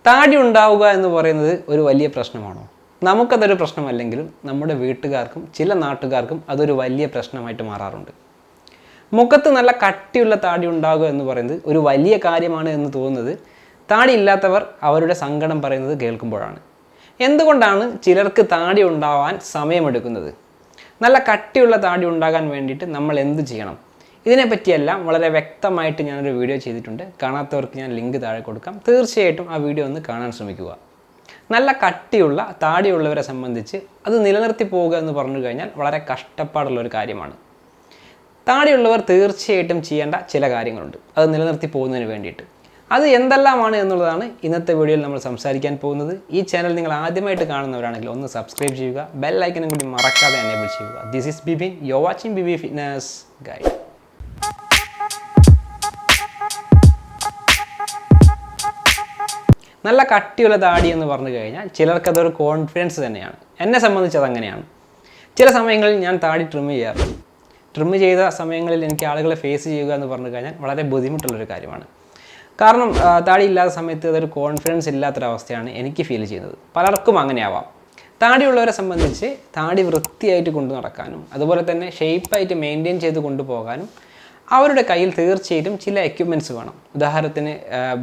താടി ഉണ്ടാവുക എന്ന് പറയുന്നത് ഒരു വലിയ പ്രശ്നമാണോ? നമുക്കതൊരു പ്രശ്നമല്ലെങ്കിലും നമ്മുടെ വീട്ടുകാർക്കും ചില നാട്ടുകാർക്കും അതൊരു വലിയ പ്രശ്നമായിട്ട് മാറാറുണ്ട്. മുഖത്ത് നല്ല കട്ടിയുള്ള താടി ഉണ്ടാവുക എന്ന് പറയുന്നത് ഒരു വലിയ കാര്യമാണ് എന്ന് തോന്നുന്നത് താടി ഇല്ലാത്തവർ അവരുടെ സങ്കടം പറയുന്നത് കേൾക്കുമ്പോഴാണ്. എന്തുകൊണ്ടാണ് ചിലർക്ക് താടി ഉണ്ടാവാൻ സമയമെടുക്കുന്നത്? നല്ല കട്ടിയുള്ള താടി ഉണ്ടാകാൻ വേണ്ടിയിട്ട് നമ്മൾ എന്ത് ചെയ്യണം? ഇതിനെപ്പറ്റിയെല്ലാം വളരെ വ്യക്തമായിട്ട് ഞാനൊരു വീഡിയോ ചെയ്തിട്ടുണ്ട്. കാണാത്തവർക്ക് ഞാൻ ലിങ്ക് താഴെ കൊടുക്കാം. തീർച്ചയായിട്ടും ആ വീഡിയോ ഒന്ന് കാണാൻ ശ്രമിക്കുക. നല്ല കട്ടിയുള്ള താടിയുള്ളവരെ സംബന്ധിച്ച് അത് നിലനിർത്തി പോവുക എന്ന് പറഞ്ഞു കഴിഞ്ഞാൽ വളരെ കഷ്ടപ്പാടുള്ളൊരു കാര്യമാണ്. താടിയുള്ളവർ തീർച്ചയായിട്ടും ചെയ്യേണ്ട ചില കാര്യങ്ങളുണ്ട് അത് നിലനിർത്തി പോകുന്നതിന് വേണ്ടിയിട്ട്. അത് എന്തെല്ലാമാണ് എന്നുള്ളതാണ് ഇന്നത്തെ വീഡിയോയിൽ നമ്മൾ സംസാരിക്കാൻ പോകുന്നത്. ഈ ചാനൽ നിങ്ങൾ ആദ്യമായിട്ട് കാണുന്നവരാണെങ്കിൽ ഒന്ന് സബ്സ്ക്രൈബ് ചെയ്യുക, ബെൽ ഐക്കനും കൂടി മറക്കാതെ എനേബിൾ ചെയ്യുക. This is Bibin, you are watching BB fitness guide. നല്ല കട്ടിയുള്ള താടി എന്ന് പറഞ്ഞു കഴിഞ്ഞാൽ ചിലർക്കതൊരു കോൺഫിഡൻസ് തന്നെയാണ്. എന്നെ സംബന്ധിച്ച് അതങ്ങനെയാണ്. ചില സമയങ്ങളിൽ ഞാൻ താടി ട്രിം ചെയ്യാറുണ്ട്. ട്രിം ചെയ്ത സമയങ്ങളിൽ എനിക്ക് ആളുകളെ ഫേസ് ചെയ്യുക എന്ന് പറഞ്ഞു കഴിഞ്ഞാൽ വളരെ ബുദ്ധിമുട്ടുള്ളൊരു കാര്യമാണ്. കാരണം താടി ഇല്ലാത്ത സമയത്ത് അതൊരു കോൺഫിഡൻസ് ഇല്ലാത്തൊരവസ്ഥയാണ് എനിക്ക് ഫീൽ ചെയ്യുന്നത്. പലർക്കും അങ്ങനെയാവാം. താടിയുള്ളവരെ സംബന്ധിച്ച് താടി വൃത്തിയായിട്ട് കൊണ്ടു നടക്കാനും അതുപോലെ തന്നെ ഷേപ്പായിട്ട് മെയിൻറ്റെയിൻ ചെയ്ത് കൊണ്ടുപോകാനും അവരുടെ കയ്യിൽ തീർച്ചയായിട്ടും ചില എക്യുപ്മെൻറ്റ്സ് വേണം. ഉദാഹരണത്തിന്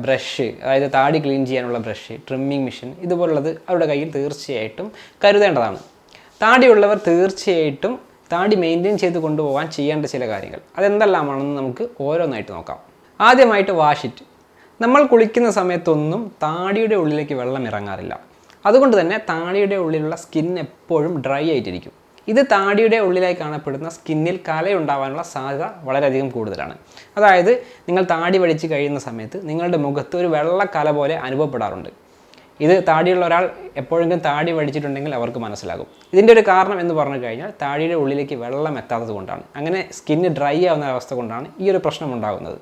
ബ്രഷ്, അതായത് താടി ക്ലീൻ ചെയ്യാനുള്ള ബ്രഷ്, ട്രിമ്മിങ് മെഷീൻ, ഇതുപോലുള്ളത് അവരുടെ കയ്യിൽ തീർച്ചയായിട്ടും കരുതേണ്ടതാണ്. താടിയുള്ളവർ തീർച്ചയായിട്ടും താടി മെയിൻറ്റെയിൻ ചെയ്ത് കൊണ്ടുപോകാൻ ചെയ്യേണ്ട ചില കാര്യങ്ങൾ അതെന്തെല്ലാമാണെന്ന് നമുക്ക് ഓരോന്നായിട്ട് നോക്കാം. ആദ്യമായിട്ട് വാഷിറ്റ്. നമ്മൾ കുളിക്കുന്ന സമയത്തൊന്നും താടിയുടെ ഉള്ളിലേക്ക് വെള്ളം ഇറങ്ങാറില്ല. അതുകൊണ്ട് തന്നെ താടിയുടെ ഉള്ളിലുള്ള സ്കിൻ എപ്പോഴും ഡ്രൈ ആയിട്ടിരിക്കും. ഇത് താടിയുടെ ഉള്ളിലായി കാണപ്പെടുന്ന സ്കിന്നിൽ കലയുണ്ടാവാനുള്ള സാധ്യത വളരെയധികം കൂടുതലാണ്. അതായത് നിങ്ങൾ താടി വടിച്ച് കഴിയുന്ന സമയത്ത് നിങ്ങളുടെ മുഖത്ത് ഒരു വെള്ളക്കല പോലെ അനുഭവപ്പെടാറുണ്ട്. ഇത് താടിയുള്ള ഒരാൾ എപ്പോഴെങ്കിലും താടി വടിച്ചിട്ടുണ്ടെങ്കിൽ അവർക്ക് മനസ്സിലാകും. ഇതിൻ്റെ ഒരു കാരണം എന്ന് പറഞ്ഞു കഴിഞ്ഞാൽ താടിയുടെ ഉള്ളിലേക്ക് വെള്ളം എത്താത്തത് കൊണ്ടാണ്. അങ്ങനെ സ്കിന്ന് ഡ്രൈ ആവുന്ന അവസ്ഥ കൊണ്ടാണ് ഈ ഒരു പ്രശ്നം ഉണ്ടാകുന്നത്.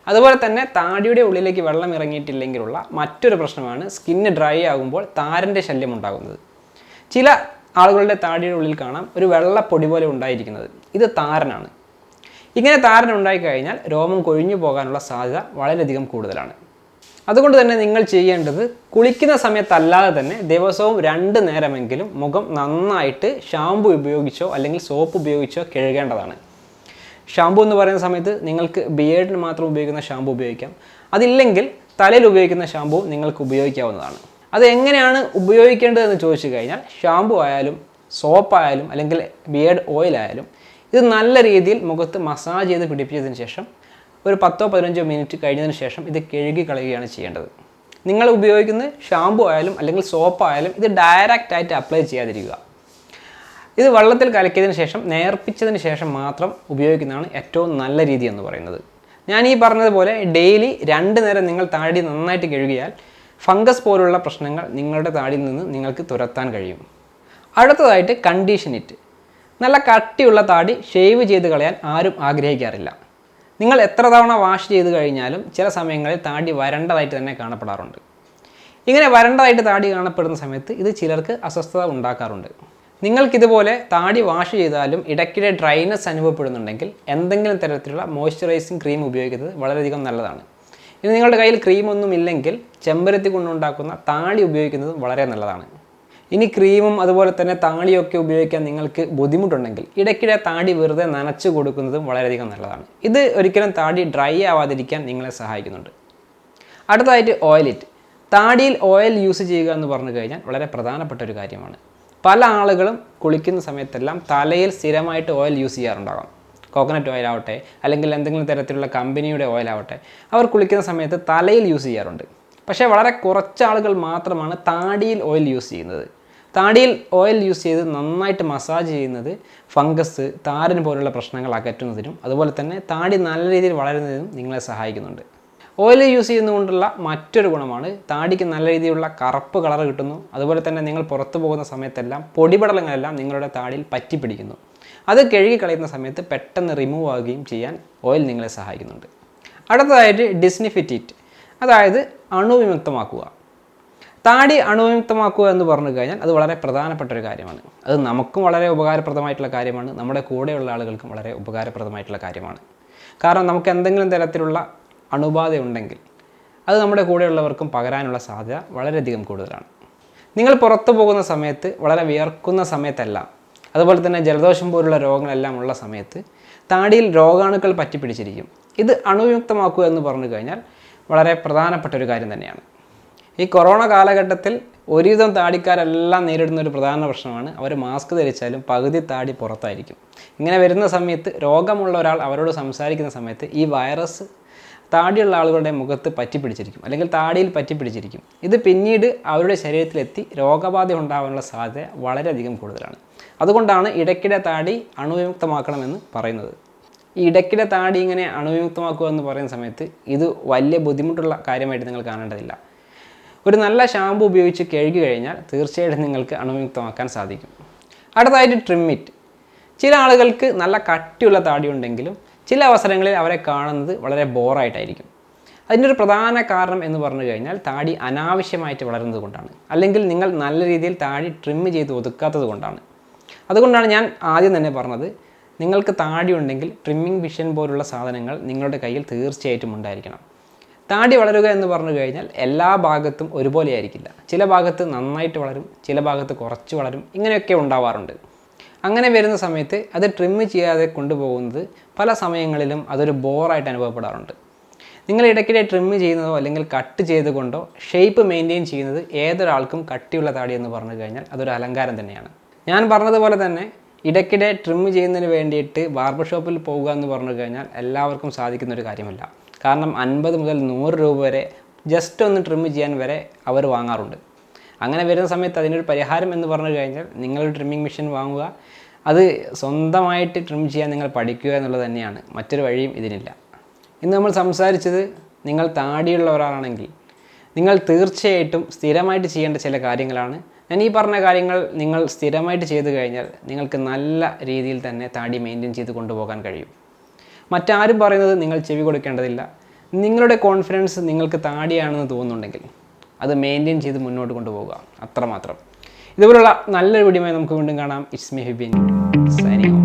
അതുപോലെ തന്നെ താടിയുടെ ഉള്ളിലേക്ക് വെള്ളം ഇറങ്ങിയിട്ടില്ലെങ്കിലുള്ള മറ്റൊരു പ്രശ്നമാണ് സ്കിന്ന് ഡ്രൈ ആകുമ്പോൾ താരൻ്റെ ശല്യം ഉണ്ടാകുന്നത്. ചില ആളുകളുടെ താടിയുടെ ഉള്ളിൽ കാണാം ഒരു വെള്ളപ്പൊടി പോലെ ഉണ്ടായിരിക്കുന്നത്. ഇത് താരനാണ്. ഇങ്ങനെ താരൻ ഉണ്ടായിക്കഴിഞ്ഞാൽ രോമം കൊഴിഞ്ഞു പോകാനുള്ള സാധ്യത വളരെയധികം കൂടുതലാണ്. അതുകൊണ്ട് തന്നെ നിങ്ങൾ ചെയ്യേണ്ടത് കുളിക്കുന്ന സമയത്തല്ലാതെ തന്നെ ദിവസവും 2 നേരമെങ്കിലും മുഖം നന്നായിട്ട് ഷാമ്പു ഉപയോഗിച്ചോ അല്ലെങ്കിൽ സോപ്പ് ഉപയോഗിച്ചോ കഴുകേണ്ടതാണ്. ഷാമ്പു എന്ന് പറയുന്ന സമയത്ത് നിങ്ങൾക്ക് ബിയേർഡിന് മാത്രം ഉപയോഗിക്കുന്ന ഷാമ്പു ഉപയോഗിക്കാം. അതില്ലെങ്കിൽ തലയിൽ ഉപയോഗിക്കുന്ന ഷാമ്പു നിങ്ങൾക്ക് ഉപയോഗിക്കാവുന്നതാണ്. അത് എങ്ങനെയാണ് ഉപയോഗിക്കേണ്ടതെന്ന് ചോദിച്ചു കഴിഞ്ഞാൽ ഷാമ്പു ആയാലും സോപ്പായാലും അല്ലെങ്കിൽ ബിയേർഡ് ഓയിലായാലും ഇത് നല്ല രീതിയിൽ മുഖത്ത് മസാജ് ചെയ്ത് പിടിപ്പിച്ചതിന് ശേഷം ഒരു 10-15 മിനിറ്റ് കഴിഞ്ഞതിന് ശേഷം ഇത് കഴുകി കളയുകയാണ് ചെയ്യേണ്ടത്. നിങ്ങൾ ഉപയോഗിക്കുന്ന ഷാമ്പു ആയാലും അല്ലെങ്കിൽ സോപ്പായാലും ഇത് ഡയറക്റ്റായിട്ട് അപ്ലൈ ചെയ്യാതിരിക്കുക. ഇത് വെള്ളത്തിൽ കലക്കിയതിന് ശേഷം നേർപ്പിച്ചതിന് ശേഷം മാത്രം ഉപയോഗിക്കുന്നതാണ് ഏറ്റവും നല്ല രീതി എന്ന് പറയുന്നത്. ഞാൻ ഈ പറഞ്ഞതുപോലെ ഡെയിലി 2 നേരം നിങ്ങൾ താടി നന്നായിട്ട് കഴുകിയാൽ ഫംഗസ് പോലുള്ള പ്രശ്നങ്ങൾ നിങ്ങളുടെ താടിയിൽ നിന്ന് നിങ്ങൾക്ക് തുരത്താൻ കഴിയും. അടുത്തതായിട്ട് കണ്ടീഷൻ ഇറ്റ്. നല്ല കട്ടിയുള്ള താടി ഷേവ് ചെയ്ത് കളയാൻ ആരും ആഗ്രഹിക്കാറില്ല. നിങ്ങൾ എത്ര തവണ വാഷ് ചെയ്ത് കഴിഞ്ഞാലും ചില സമയങ്ങളിൽ താടി വരണ്ടതായിട്ട് തന്നെ കാണപ്പെടാറുണ്ട്. ഇങ്ങനെ വരണ്ടതായിട്ട് താടി കാണപ്പെടുന്ന സമയത്ത് ഇത് ചിലർക്ക് അസ്വസ്ഥത ഉണ്ടാക്കാറുണ്ട്. നിങ്ങൾക്കിതുപോലെ താടി വാഷ് ചെയ്താലും ഇടയ്ക്കിടെ ഡ്രൈനെസ് അനുഭവപ്പെടുന്നുണ്ടെങ്കിൽ എന്തെങ്കിലും തരത്തിലുള്ള മോയ്സ്ചറൈസിങ് ക്രീം ഉപയോഗിക്കുന്നത് വളരെയധികം നല്ലതാണ്. ഇനി നിങ്ങളുടെ കയ്യിൽ ക്രീമൊന്നും ഇല്ലെങ്കിൽ ചെമ്പരത്തി കൊണ്ടുണ്ടാക്കുന്ന താളി ഉപയോഗിക്കുന്നതും വളരെ നല്ലതാണ്. ഇനി ക്രീമും അതുപോലെ തന്നെ താളിയൊക്കെ ഉപയോഗിക്കാൻ നിങ്ങൾക്ക് ബുദ്ധിമുട്ടുണ്ടെങ്കിൽ ഇടയ്ക്കിടെ താടി വെറുതെ നനച്ചു കൊടുക്കുന്നതും വളരെയധികം നല്ലതാണ്. ഇത് ഒരിക്കലും താടി ഡ്രൈ ആവാതിരിക്കാൻ നിങ്ങളെ സഹായിക്കുന്നുണ്ട്. അടുത്തതായിട്ട് ഓയിലിറ്റ്. താടിയിൽ ഓയിൽ യൂസ് ചെയ്യുക എന്ന് പറഞ്ഞു കഴിഞ്ഞാൽ വളരെ പ്രധാനപ്പെട്ട ഒരു കാര്യമാണ്. പല ആളുകളും കുളിക്കുന്ന സമയത്തെല്ലാം തലയിൽ സ്ഥിരമായിട്ട് ഓയിൽ യൂസ് ചെയ്യാറുണ്ടാകാം. കോക്കനട്ട് ഓയിൽ ആവട്ടെ അല്ലെങ്കിൽ എന്തെങ്കിലും തരത്തിലുള്ള കമ്പനിയുടെ ഓയിലാവട്ടെ, അവർ കുളിക്കുന്ന സമയത്ത് തലയിൽ യൂസ് ചെയ്യാറുണ്ട്. പക്ഷേ വളരെ കുറച്ച് ആളുകൾ മാത്രമാണ് താടിയിൽ ഓയിൽ യൂസ് ചെയ്യുന്നത്. താടിയിൽ ഓയിൽ യൂസ് ചെയ്ത് നന്നായിട്ട് മസാജ് ചെയ്യുന്നത് ഫംഗസ്, താരന് പോലുള്ള പ്രശ്നങ്ങൾ അകറ്റുന്നതിനും അതുപോലെ തന്നെ താടി നല്ല രീതിയിൽ വളരുന്നതിനും നിങ്ങളെ സഹായിക്കുന്നുണ്ട്. ഓയിൽ യൂസ് ചെയ്യുന്നതുകൊണ്ടുള്ള മറ്റൊരു ഗുണമാണ് താടിക്ക് നല്ല രീതിയിലുള്ള കറുപ്പ് കളർ കിട്ടുന്നു. അതുപോലെ തന്നെ നിങ്ങൾ പുറത്തു പോകുന്ന സമയത്തെല്ലാം പൊടിപടലങ്ങളെല്ലാം നിങ്ങളുടെ താടിയിൽ പറ്റിപ്പിടിക്കുന്നു. അത് കഴുകി കളയുന്ന സമയത്ത് പെട്ടെന്ന് റിമൂവ് ആവുകയും ചെയ്യാൻ ഓയിൽ നിങ്ങളെ സഹായിക്കുന്നുണ്ട്. അടുത്തതായിട്ട് ഡിസ്ഇൻഫെക്റ്റ്, അതായത് അണുവിമുക്തമാക്കുക. താടി അണുവിമുക്തമാക്കുക എന്ന് പറഞ്ഞു കഴിഞ്ഞാൽ അത് വളരെ പ്രധാനപ്പെട്ട ഒരു കാര്യമാണ്. അത് നമുക്കും വളരെ ഉപകാരപ്രദമായിട്ടുള്ള കാര്യമാണ്, നമ്മുടെ കൂടെയുള്ള ആളുകൾക്കും വളരെ ഉപകാരപ്രദമായിട്ടുള്ള കാര്യമാണ്. കാരണം നമുക്ക് എന്തെങ്കിലും തരത്തിലുള്ള അണുബാധ ഉണ്ടെങ്കിൽ അത് നമ്മുടെ കൂടെയുള്ളവർക്കും പകരാനുള്ള സാധ്യത വളരെയധികം കൂടുതലാണ്. നിങ്ങൾ പുറത്തു പോകുന്ന സമയത്ത്, വളരെ വിയർക്കുന്ന സമയത്തല്ല, അതുപോലെ തന്നെ ജലദോഷം പോലുള്ള രോഗങ്ങളെല്ലാം ഉള്ള സമയത്ത് താടിയിൽ രോഗാണുക്കൾ പറ്റിപ്പിടിച്ചിരിക്കും. ഇത് അണുവിമുക്തമാക്കുക എന്ന് പറഞ്ഞു കഴിഞ്ഞാൽ വളരെ പ്രധാനപ്പെട്ട ഒരു കാര്യം തന്നെയാണ്. ഈ കൊറോണ കാലഘട്ടത്തിൽ ഒരുവിധം താടിക്കാരെല്ലാം നേരിടുന്ന ഒരു പ്രധാന പ്രശ്നമാണ് അവർ മാസ്ക് ധരിച്ചാലും പകുതി താടി പുറത്തായിരിക്കും. ഇങ്ങനെ വരുന്ന സമയത്ത് രോഗമുള്ള ഒരാൾ അവരോട് സംസാരിക്കുന്ന സമയത്ത് ഈ വൈറസ് താടിയുള്ള ആളുകളുടെ മുഖത്ത് പറ്റിപ്പിടിച്ചിരിക്കും, അല്ലെങ്കിൽ താടിയിൽ പറ്റിപ്പിടിച്ചിരിക്കും. ഇത് പിന്നീട് അവരുടെ ശരീരത്തിലെത്തി രോഗബാധ ഉണ്ടാകാനുള്ള സാധ്യത വളരെയധികം കൂടുതലാണ്. അതുകൊണ്ടാണ് ഇടയ്ക്കിടെ താടി അണുവിമുക്തമാക്കണമെന്ന് പറയുന്നത്. ഈ ഇടയ്ക്കിടെ താടി ഇങ്ങനെ അണുവിമുക്തമാക്കുക എന്ന് പറയുന്ന സമയത്ത് ഇത് വലിയ ബുദ്ധിമുട്ടുള്ള കാര്യമായിട്ട് നിങ്ങൾ കാണേണ്ടതില്ല. ഒരു നല്ല ഷാമ്പു ഉപയോഗിച്ച് കഴുകി കഴിഞ്ഞാൽ തീർച്ചയായിട്ടും നിങ്ങൾക്ക് അണുവിമുക്തമാക്കാൻ സാധിക്കും. അടുത്തതായിട്ട് ട്രിമ്മിറ്റ്. ചില ആളുകൾക്ക് നല്ല കട്ടിയുള്ള താടി ഉണ്ടെങ്കിലും ചില അവസരങ്ങളിൽ അവരെ കാണുന്നത് വളരെ ബോറായിട്ടായിരിക്കും. അതിൻ്റെ ഒരു പ്രധാന കാരണം എന്ന് പറഞ്ഞു കഴിഞ്ഞാൽ താടി അനാവശ്യമായിട്ട് വളരുന്നത് കൊണ്ടാണ്, അല്ലെങ്കിൽ നിങ്ങൾ നല്ല രീതിയിൽ താടി ട്രിം ചെയ്ത് ഒതുക്കാത്തത് കൊണ്ടാണ്. അതുകൊണ്ടാണ് ഞാൻ ആദ്യം തന്നെ പറഞ്ഞത്, നിങ്ങൾക്ക് താടി ഉണ്ടെങ്കിൽ ട്രിമ്മിങ് മിഷൻ പോലുള്ള സാധനങ്ങൾ നിങ്ങളുടെ കയ്യിൽ തീർച്ചയായിട്ടും ഉണ്ടായിരിക്കണം. താടി വളരുക എന്ന് പറഞ്ഞു കഴിഞ്ഞാൽ എല്ലാ ഭാഗത്തും ഒരുപോലെ ആയിരിക്കില്ല. ചില ഭാഗത്ത് നന്നായിട്ട് വളരും, ചില ഭാഗത്ത് കുറച്ച് വളരും, ഇങ്ങനെയൊക്കെ ഉണ്ടാവാറുണ്ട്. അങ്ങനെ വരുന്ന സമയത്ത് അത് ട്രിം ചെയ്യാതെ കൊണ്ടുപോകുന്നത് പല സമയങ്ങളിലും അതൊരു ബോറായിട്ട് അനുഭവപ്പെടാറുണ്ട്. നിങ്ങൾ ഇടയ്ക്കിടെ ട്രിം ചെയ്യുന്നതോ അല്ലെങ്കിൽ കട്ട് ചെയ്തുകൊണ്ടോ ഷേപ്പ് മെയിൻറ്റെയിൻ ചെയ്യുന്നത് ഏതൊരാൾക്കും കട്ടിയുള്ള താടി എന്ന് പറഞ്ഞു കഴിഞ്ഞാൽ അതൊരു അലങ്കാരം തന്നെയാണ്. ഞാൻ പറഞ്ഞതുപോലെ തന്നെ ഇടയ്ക്കിടെ ട്രിം ചെയ്യുന്നതിന് വേണ്ടിയിട്ട് ബാർബർ ഷോപ്പിൽ പോകുക എന്ന് പറഞ്ഞു കഴിഞ്ഞാൽ എല്ലാവർക്കും സാധിക്കുന്നൊരു കാര്യമല്ല. കാരണം 50 മുതൽ 100 രൂപ വരെ ജസ്റ്റ് ഒന്ന് ട്രിം ചെയ്യാൻ വരെ അവർ വാങ്ങാറുണ്ട്. അങ്ങനെ വരുന്ന സമയത്ത് അതിനൊരു പരിഹാരം എന്ന് പറഞ്ഞു കഴിഞ്ഞാൽ നിങ്ങളൊരു ട്രിമ്മിങ് മെഷീൻ വാങ്ങുക, അത് സ്വന്തമായിട്ട് ട്രിം ചെയ്യാൻ നിങ്ങൾ പഠിക്കുക എന്നുള്ളത് തന്നെയാണ്. മറ്റൊരു വഴിയും ഇതിനില്ല. ഇന്ന് നമ്മൾ സംസാരിച്ചത്, നിങ്ങൾ താടിയുള്ള ഒരാളാണെങ്കിൽ നിങ്ങൾ തീർച്ചയായിട്ടും സ്ഥിരമായിട്ട് ചെയ്യേണ്ട ചില കാര്യങ്ങളാണ്. ഞാൻ ഈ പറഞ്ഞ കാര്യങ്ങൾ നിങ്ങൾ സ്ഥിരമായിട്ട് ചെയ്തു കഴിഞ്ഞാൽ നിങ്ങൾക്ക് നല്ല രീതിയിൽ തന്നെ താടി മെയിൻറ്റെയിൻ ചെയ്ത് കൊണ്ടുപോകാൻ കഴിയും. മറ്റാരും പറയുന്നത് നിങ്ങൾ ചെവി കൊടുക്കേണ്ടതില്ല. നിങ്ങളുടെ കോൺഫിഡൻസ് നിങ്ങൾക്ക് താടിയാണെന്ന് തോന്നുന്നുണ്ടെങ്കിൽ അത് മെയിൻറ്റെയിൻ ചെയ്ത് മുന്നോട്ട് കൊണ്ടുപോകുക, അത്രമാത്രം. ഇതുപോലുള്ള നല്ലൊരു വീഡിയോയുമായി നമുക്ക് വീണ്ടും കാണാം. It's me Hibin, signing of.